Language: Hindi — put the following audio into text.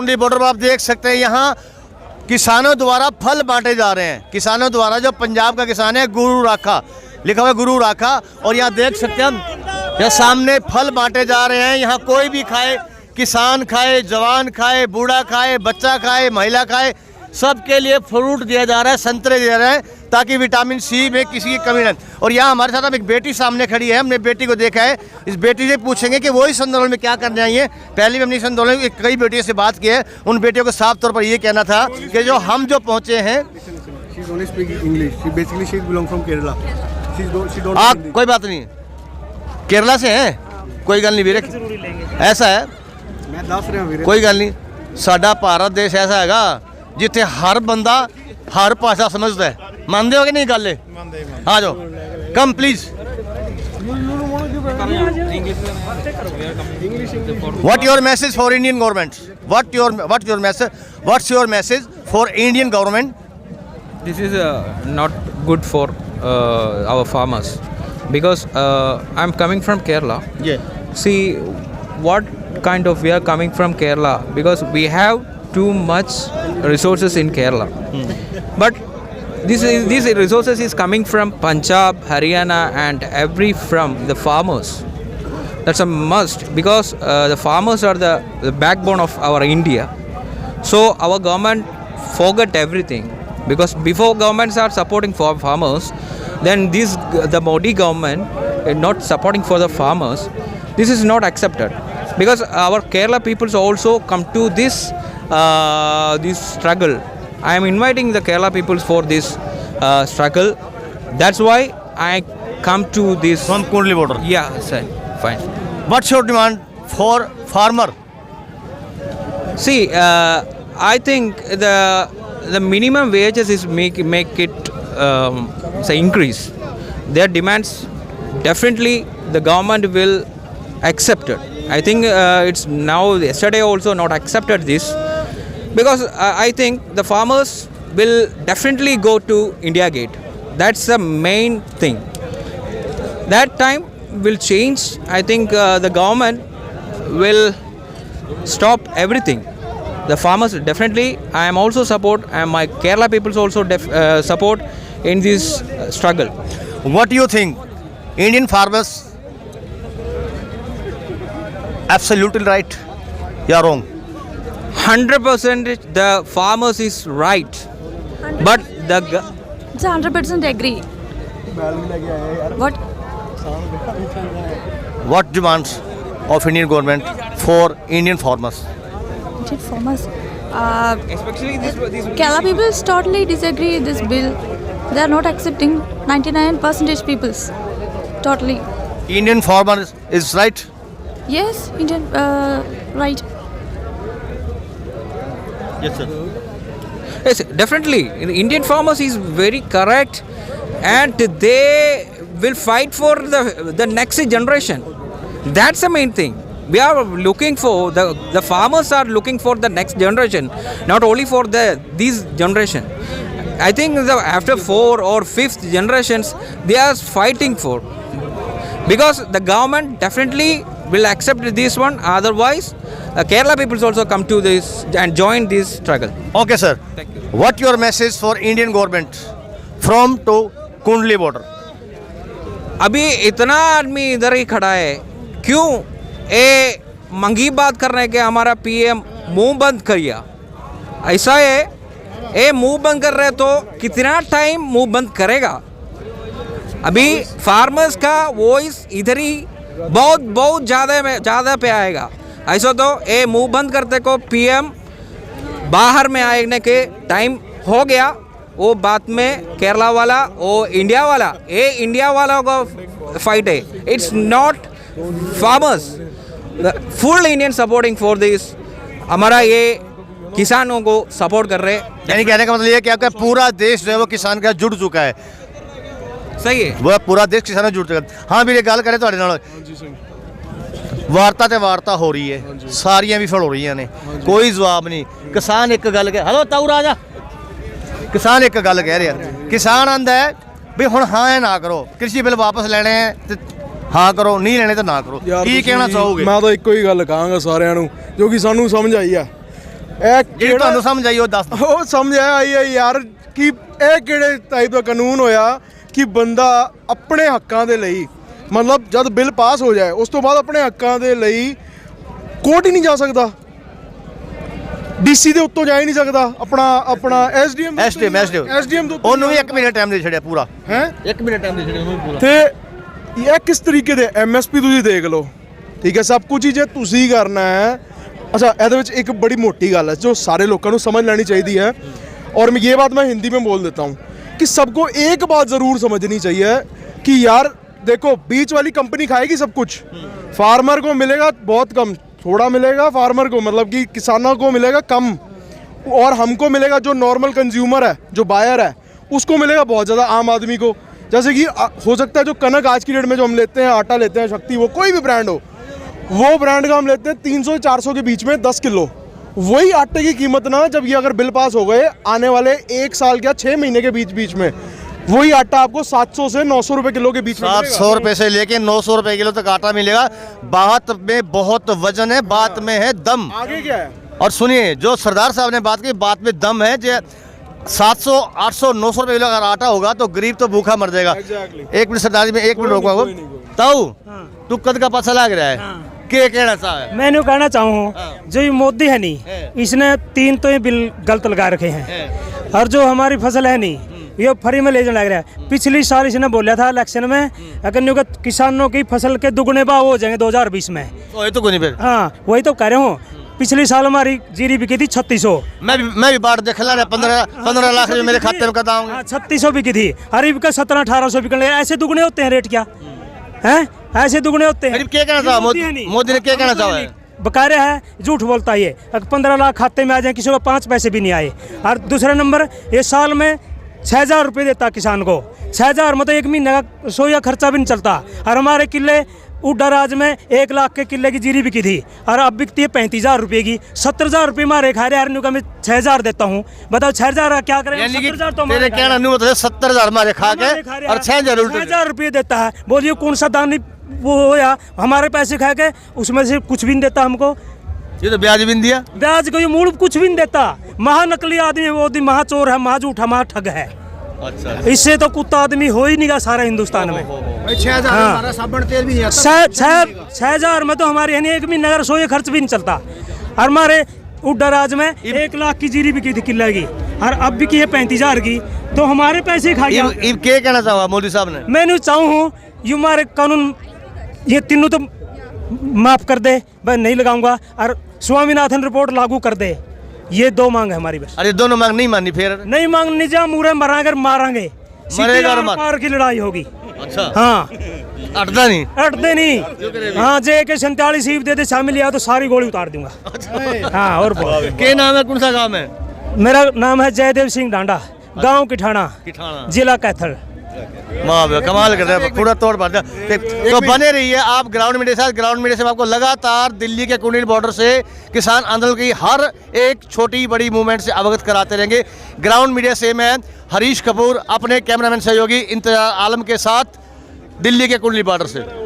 कुंडली बॉर्डर पर आप देख सकते हैं यहाँ किसानों द्वारा फल बांटे जा रहे हैं। किसानों द्वारा, जो पंजाब का किसान है गुरु राखा, लिखा हुआ गुरु राखा, और यहाँ देख सकते हैं हम यहाँ सामने फल बांटे जा रहे हैं। यहाँ कोई भी खाए, किसान खाए, जवान खाए, बूढ़ा खाए, बच्चा खाए, महिला खाए, सबके लिए फ्रूट दिया जा रहा है, संतरे दिया जा रहे हैं ताकि विटामिन सी में किसी की कमी न। और यहाँ हमारे साथ अब एक बेटी सामने खड़ी है, हमने बेटी को देखा है। इस बेटी से पूछेंगे कि वो इस आंदोलन में क्या करने आई है। पहले भी हमने इस आंदोलन में कई बेटियों से बात की है, उन बेटियों को साफ तौर पर ये कहना था कि जो हम जो पहुँचे हैं। आप कोई बात नहीं, केरला से हैं, कोई गल नहीं वीरे, ऐसा है कोई गल नहीं। साडा भारत देश ऐसा हैगा जिथे हर बंदा हर भाषा समझता है। मानते हो कि नहीं गल? आ जाओ, come please. What your message for Indian government? What's your message for Indian government? This is not good for our farmers because I'm coming from Kerala. Yeah. See what kind of we are coming from Kerala because we have too much resources in Kerala. But these resources is coming from Punjab, Haryana and every from the farmers. That's a must because the farmers are the backbone of our India. So our government forgot everything. Because before governments are supporting for farmers, then the Modi government is not supporting for the farmers. This is not accepted. Because our Kerala peoples also come to this struggle. I am inviting the Kerala peoples for this struggle. That's why I come to this. From Kundli border. Yeah, sir. Fine. What's your demand for farmer? See, I think the minimum wages is make it say increase. Their demands definitely the government will accept it. I think it's now yesterday also not accepted this because I think the farmers will definitely go to India Gate. That's the main thing. That time will change. I think the government will stop everything. The farmers definitely, I am also support, and my Kerala peoples also support in this struggle. What do you think? Indian farmers absolutely right? You are wrong. 100% the farmers is right, but the It's 100% agree. What demands of Indian government for Indian farmers? Farmers. especially these Kerala people totally disagree with this bill. They are not accepting 99% peoples. Totally. Indian farmer is right? Yes, Indian right. Yes, sir. Yes, definitely. The Indian farmers is very correct, and they will fight for the next generation. That's the main thing. We are looking for the farmers are looking for the next generation, not only for these generation. I think after 4 or 5th generations, they are fighting for, because the government definitely will accept this one. Otherwise, Kerala people also come to this and join this struggle. Okay, sir. Thank you. What your message for Indian government from to Kundli border? अभी इतना आदमी इधर ही खड़ा है, क्यों ए मंगी बात करने के हमारा पीएम मुंह बंद करिया? ऐसा है, ए मुंह बंद कर रहे तो कितना टाइम मुंह बंद करेगा? अभी फार्मर्स का वॉइस इधर ही बहुत ज़्यादा पे आएगा। ऐसा तो ए मुंह बंद करते को पीएम बाहर में आने के टाइम हो गया। वो बात में केरला वाला, वो इंडिया वाला, ये इंडिया वाला का फाइट है। It's not farmers, full Indian supporting for this. हमारा ये किसानों को सपोर्ट कर रहे हैं। यानी कहने का मतलब ये कि आपका पूरा देश जो है वो किसान के साथ जुड़ चुका है। सही है, वो पूरा देश किसान जुड़ चुका है। हाँ भी गल करें ਤੁਹਾਡੇ ਨਾਲ वार्ता ते वार्ता हो रही है, सारियां विफल हो रही ने, कोई जवाब नहीं। किसान एक गल कह, हेलो ताऊ राजा, किसान एक गल कह रहा, किसान आंदा है भी हुण हाँ है ना करो, कृषि बिल वापस लेने हैं हाँ करो, नहीं लेने तो ना करो। की कहना चाहोगे? मैं तो एको ही गल कहांगा सारिਆਂ ਨੂੰ, जो कि सानू समझ आई है। ਜਿਹੜੀ ਤੁਹਾਨੂੰ ਸਮਝ ਆਈ ਉਹ ਦੱਸ ਦਿਓ। ਉਹ ਸਮਝ ਆਈ ਹੈ ਯਾਰ ਕਿ ਇਹ ਕਿਹੜੇ ਟਾਈਪ ਦਾ ਕਾਨੂੰਨ ਹੋਇਆ ਕਿ ਬੰਦਾ ਆਪਣੇ ਹੱਕਾਂ ਦੇ ਲਈ ਮਤਲਬ ਜਦ ਬਿੱਲ ਪਾਸ ਹੋ ਜਾਏ ਉਸ ਤੋਂ ਬਾਅਦ ਆਪਣੇ ਹੱਕਾਂ ਦੇ ਲਈ ਕੋਰਟ ਹੀ ਨਹੀਂ ਜਾ ਸਕਦਾ, ਡੀਸੀ ਦੇ ਉੱਤੋਂ ਜਾ ਹੀ ਨਹੀਂ ਸਕਦਾ, ਆਪਣਾ ਐਸਡੀਐਮ ਦੇ ਉਹਨੂੰ ਵੀ 1 ਮਹੀਨਾ ਟਾਈਮ ਦੇ ਛੜਿਆ ਪੂਰਾ ਹੈ 1 ਮਹੀਨਾ ਟਾਈਮ ਦੇ ਛੜਿਆ ਉਹਨੂੰ ਪੂਰਾ। ਤੇ ਇਹ ਕਿਸ ਤਰੀਕੇ ਦੇ ਐਮਐਸਪੀ ਤੁਸੀਂ ਦੇਖ ਲਓ, ਠੀਕ ਹੈ, ਸਭ ਕੁਝ ਹੀ ਜੇ ਤੁਸੀਂ ਕਰਨਾ ਹੈ। अच्छा ਇਹਦੇ ਵਿੱਚ एक बड़ी मोटी गल है जो सारे लोगों को समझ लेनी चाहिए है, और मैं ये बात मैं हिंदी में बोल देता हूँ कि सबको एक बात ज़रूर समझनी चाहिए कि यार देखो बीच वाली कंपनी खाएगी सब कुछ, फार्मर को मिलेगा बहुत कम, थोड़ा मिलेगा फार्मर को, मतलब कि किसानों को मिलेगा कम, और हमको मिलेगा जो नॉर्मल कंज्यूमर है, जो बायर है, उसको मिलेगा बहुत ज़्यादा, आम आदमी को। जैसे कि हो सकता है जो कनक आज की डेट में जो हम लेते हैं, आटा लेते हैं, शक्ति, वो कोई भी ब्रांड हो, वो ब्रांड का हम लेते हैं 300-400 के बीच में 10 किलो। वही आटे की कीमत ना जब ये अगर बिल पास हो गए आने वाले 1 साल या 6 महीने के बीच में वही आटा आपको 700 से 900 रुपए किलो के बीच में 700 रुपए से लेके 900 रुपए किलो तक आटा मिलेगा। बात में बहुत वजन है, बात में है दम। आगे क्या है? और सुनिए जो सरदार साहब ने बात की, बात में दम है। जो 700, 800, 900 रुपए किलो अगर आटा होगा तो गरीब तो भूखा मर जाएगा। Exactly. एक मिनट सरदार जी में 1 मिनट रोको ताऊ तू कद का पासा लग रहा है क्या कहना चाहे? मैंने कहना चाहूँ जो ये मोदी है नहीं, इसने 3 तो ये बिल गलत लगा रखे हैं, और जो हमारी फसल है नहीं ये फ्री में ले जाने लग रहा है। पिछली साल इसने बोला था इलेक्शन में अगर किसानों की फसल के दुगने भाव हो जाएंगे 2020 में, तो ये तो कोई नहीं फिर। हाँ वही तो कह रहे हूँ। पिछली साल हमारी जीरी बिकी थी 3600, मैं भी बात देख ला 15 लाख रुपए मेरे खाते में कदा होंगे। 3600 बिकी थी, अरे बिका 1700-1800 बिकने लगे। ऐसे दुगने होते हैं रेट क्या हैं? ऐसे दुगने होते हैं। क्या कहना चाहा मोदी ने, क्या कहना चाहा है? बकायदे है, झूठ बोलता है ये। अगर 15 लाख खाते में आ जाए, किसी को 5 पैसे भी नहीं आए। और दूसरा नंबर ये साल में 6000 रुपये देता किसान को, 6000 मतलब 1 महीने का रसोई का खर्चा भी नहीं चलता। और हमारे किले उड्डा राज में 1 लाख के किले की जीरी बिकी थी और अब बिकती है 35,000 रुपये की। 70,000 रुपये मारे खा रहे यार, मैं 6,000 देता हूँ, बताओ 6,000 क्या करें? 70,000 तो तेरे कहना नहीं मतलब 70,000 मारे खा के और 6,000 रुपये देता है। बोलिए कौन सा दान वो होया हमारे पैसे खा के, उसमें से कुछ भी नहीं देता हमको। ये तो ब्याज भी नहीं दिया, ब्याज को ये मूल कुछ भी नहीं देता। महानकली आदमी वो महा चोर है, महा झूठा, महा ठग है। अच्छा इससे तो कुत्ता आदमी हो ही नहीं गा सारा हिंदुस्तान में। 6,000 साबुन तेल भी नहीं आता। 6,000 में तो हमारे यानी 1 महीने का रसोई खर्च भी नहीं चलता। और हमारे उड्डा राज में 1 लाख की जीरी बिकी थी किले की, और अब बिकी है 35,000 की, तो हमारे पैसे खा गया। क्या कहना चाहा मोदी साहब ने? मैं चाहूँ ये हमारे कानून ये तीनों तो माफ कर दे, मैं नहीं लगाऊंगा, और स्वामीनाथन रिपोर्ट लागू कर दे। ये 2 मांग है हमारी बस। अरे दोनों मांग नहीं मानी फिर? नहीं मांगनी, जा मुरे मरांगे मारांगे, मरेगा पार की लड़ाई होगी। अच्छा हाँ अटता नहीं, अटते नहीं। हाँ जे के 47 सीप दे दे शामिल या तो सारी गोली उतार दूंगा। हाँ और क्या नाम है, कौन सा गाँव है? मेरा नाम है जयदेव सिंह डांडा, गाँव किठाना, जिला कैथल। वाह कमाल कर रहे हैं, पूरा तोड़ पड़। तो बने रहिए आप ग्राउंड मीडिया के साथ। ग्राउंड मीडिया से आपको लगातार दिल्ली के कुंडली बॉर्डर से किसान आंदोलन की हर एक छोटी बड़ी मूवमेंट से अवगत कराते रहेंगे। ग्राउंड मीडिया से मैं हरीश कपूर अपने कैमरामैन सहयोगी इंतजार आलम के साथ दिल्ली के कुंडली बॉर्डर से।